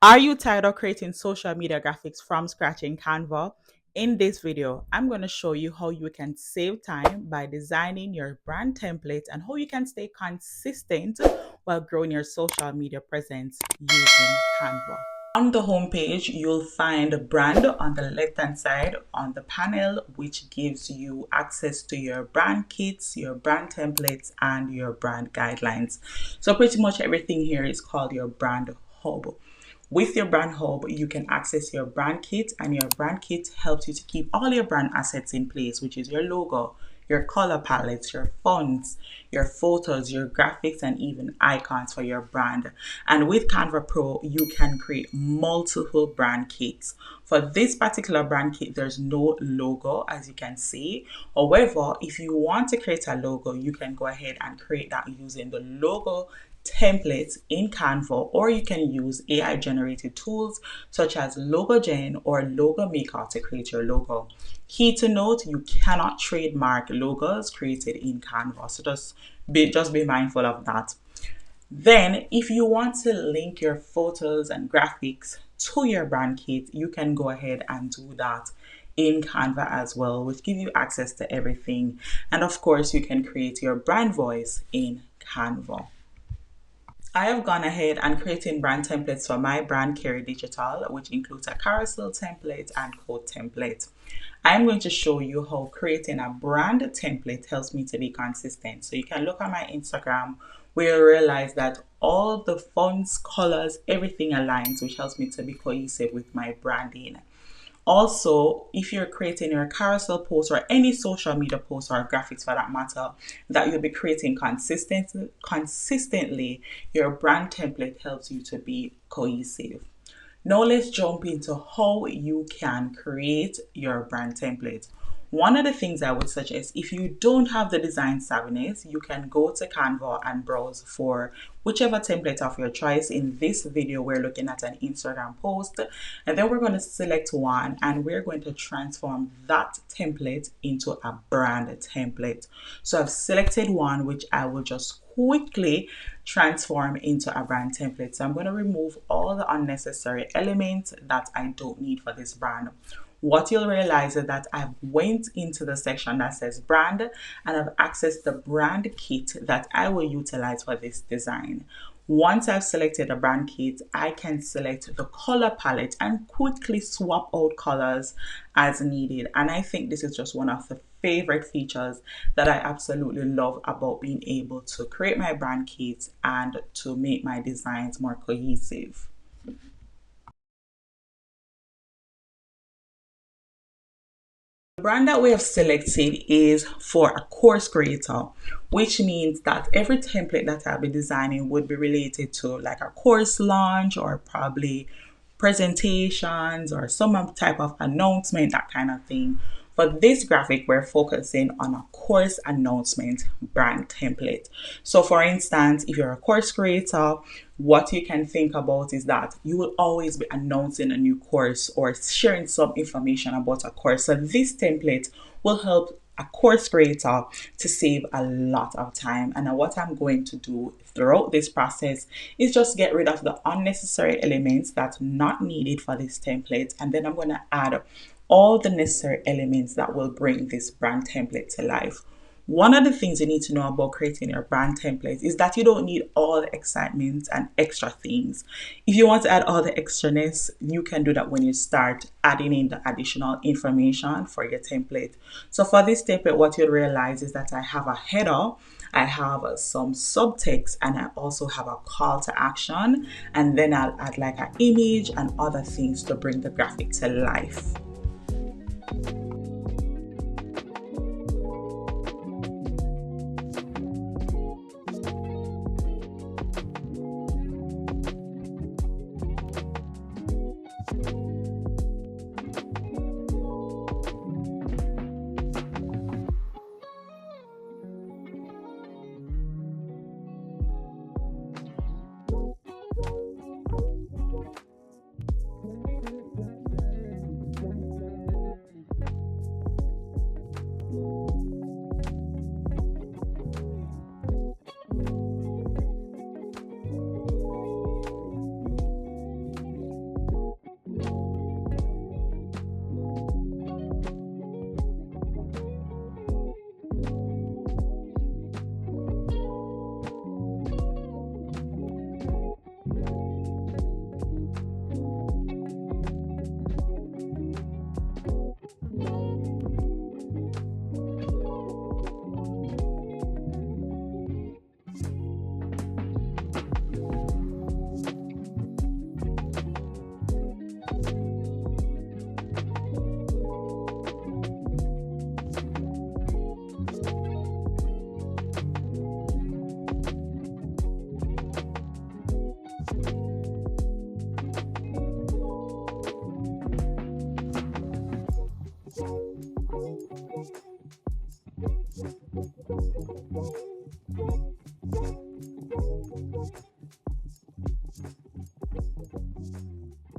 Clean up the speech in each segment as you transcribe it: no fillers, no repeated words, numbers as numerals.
Are you tired of creating social media graphics from scratch in Canva? In this video, I'm going to show you how you can save time by designing your brand template and how you can stay consistent while growing your social media presence using Canva. On the homepage, you'll find a brand on the left-hand side on the panel, which gives you access to your brand kits, your brand templates, and your brand guidelines. So pretty much everything here is called your brand hub. With your brand hub, you can access your brand kit, and your brand kit helps you to keep all your brand assets in place, which is your logo, your color palettes, your fonts, your photos, your graphics, and even icons for your brand. And with Canva Pro, you can create multiple brand kits. For this particular brand kit, there's no logo, as you can see. However, if you want to create a logo, you can go ahead and create that using the logo templates in Canva, or you can use AI generated tools such as LogoGen or Logo Maker to create your logo. Key to note, you cannot trademark logos created in Canva, so just be mindful of that. Then if you want to link your photos and graphics to your brand kit, you can go ahead and do that in Canva as well, which gives you access to everything. And of course, you can create your brand voice in Canva. I have gone ahead and creating brand templates for my brand Carey Digital, which includes a carousel template and code template. I'm going to show you how creating a brand template helps me to be consistent. So you can look at my Instagram where you'll realize that all the fonts, colors, everything aligns, which helps me to be cohesive with my branding. Also, if you're creating your carousel post or any social media post or graphics for that matter that you'll be creating consistently, your brand template helps you to be cohesive. Now let's jump into how you can create your brand template. One of the things I would suggest, if you don't have the design savviness, you can go to Canva and browse for whichever template of your choice. In this video, we're looking at an Instagram post, and then we're going to select one and we're going to transform that template into a brand template. So I've selected one, which I will just quickly transform into a brand template. So I'm going to remove all the unnecessary elements that I don't need for this brand. What you'll realize is that I've went into the section that says brand and I've accessed the brand kit that I will utilize for this design. Once I've selected a brand kit, I can select the color palette and quickly swap out colors as needed. And I think this is just one of the favorite features that I absolutely love about being able to create my brand kits and to make my designs more cohesive. The brand that we have selected is for a course creator, which means that every template that I'll be designing would be related to like a course launch or probably presentations or some type of announcement, that kind of thing. For this graphic, we're focusing on a course announcement brand template. So for instance, if you're a course creator, what you can think about is that you will always be announcing a new course or sharing some information about a course. So this template will help a course creator to save a lot of time. And what I'm going to do throughout this process is just get rid of the unnecessary elements that's not needed for this template. And then I'm going to add all the necessary elements that will bring this brand template to life. One of the things you need to know about creating your brand template is that you don't need all the excitement and extra things. If you want to add all the extraness, you can do that when you start adding in the additional information for your template. So for this template, what you'll realize is that I have a header, I have some subtext, and I also have a call to action. And then I'll add like an image and other things to bring the graphic to life.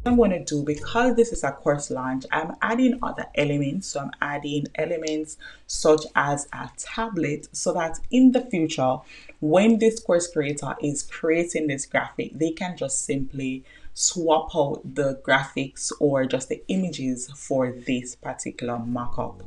I'm going to do, because this is a course launch, I'm adding other elements. So I'm adding elements such as a tablet, so that in the future, when this course creator is creating this graphic, they can just simply swap out the graphics or just the images for this particular mockup.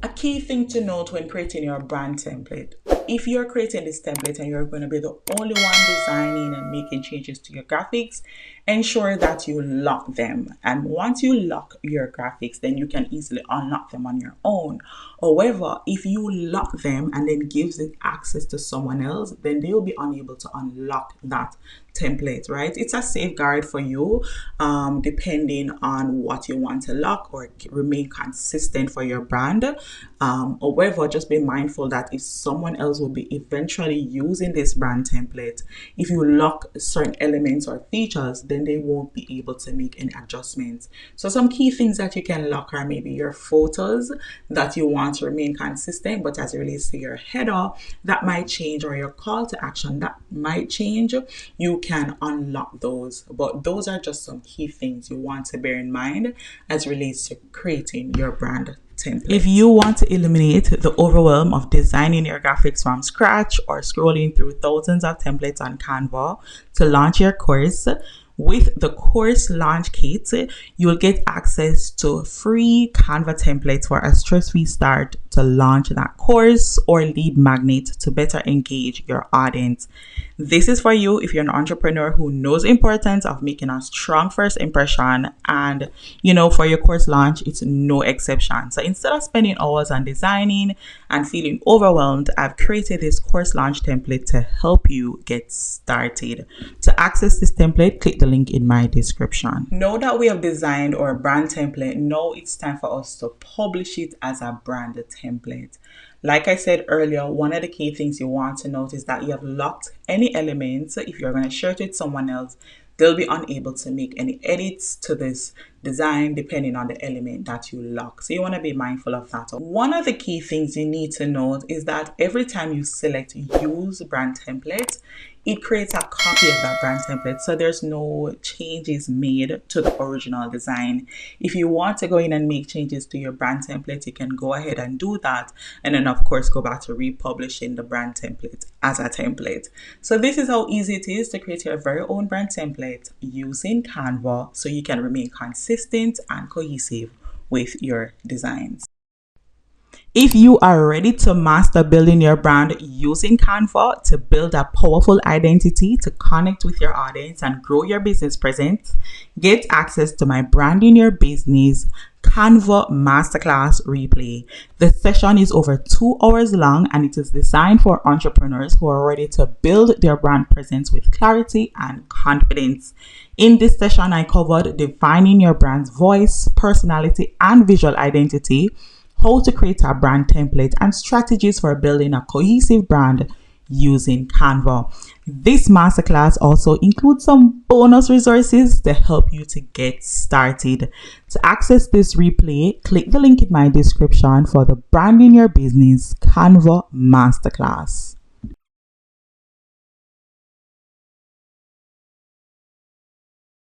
A key thing to note when creating your brand template: if you're creating this template and you're going to be the only one designing and making changes to your graphics, ensure that you lock them. And once you lock your graphics, then you can easily unlock them on your own. However, if you lock them and then gives it access to someone else, then they'll be unable to unlock that template, right? It's a safeguard for you, depending on what you want to lock or remain consistent for your brand. However, just be mindful that if someone else will be eventually using this brand template, if you lock certain elements or features, then they won't be able to make any adjustments. So some key things that you can lock are maybe your photos that you want to remain consistent, but as it relates to your header, that might change, or your call to action, that might change. You can unlock those, but those are just some key things you want to bear in mind as it relates to creating your brand template. If you want to eliminate the overwhelm of designing your graphics from scratch or scrolling through thousands of templates on Canva to launch your course, with the course launch kit, you will get access to free Canva templates for a stress-free start to launch that course, or lead magnet to better engage your audience. This is for you if you're an entrepreneur who knows the importance of making a strong first impression, and for your course launch, it's no exception. So instead of spending hours on designing and feeling overwhelmed, I've created this course launch template to help you get started. To access this template, click the link in my description. Now that we have designed our brand template, now it's time for us to publish it as a brand template. Like I said earlier, one of the key things you want to note is that you have locked any elements. If you're going to share it with someone else, they'll be unable to make any edits to this design depending on the element that you lock. So you want to be mindful of that. One of the key things you need to note is that every time you select use brand template, it creates a copy of that brand template. So there's no changes made to the original design. If you want to go in and make changes to your brand template, you can go ahead and do that. And then of course, go back to republishing the brand template as a template. So this is how easy it is to create your very own brand template using Canva, so you can remain consistent and cohesive with your designs. If you are ready to master building your brand using Canva to build a powerful identity, to connect with your audience and grow your business presence, get access to my Branding Your Business Canva Masterclass replay. The session is over 2 hours long, and it is designed for entrepreneurs who are ready to build their brand presence with clarity and confidence. In this session, I covered defining your brand's voice, personality, and visual identity, how to create a brand template, and strategies for building a cohesive brand using Canva. This masterclass also includes some bonus resources to help you to get started. To access this replay, click the link in my description for the Branding Your Business Canva Masterclass.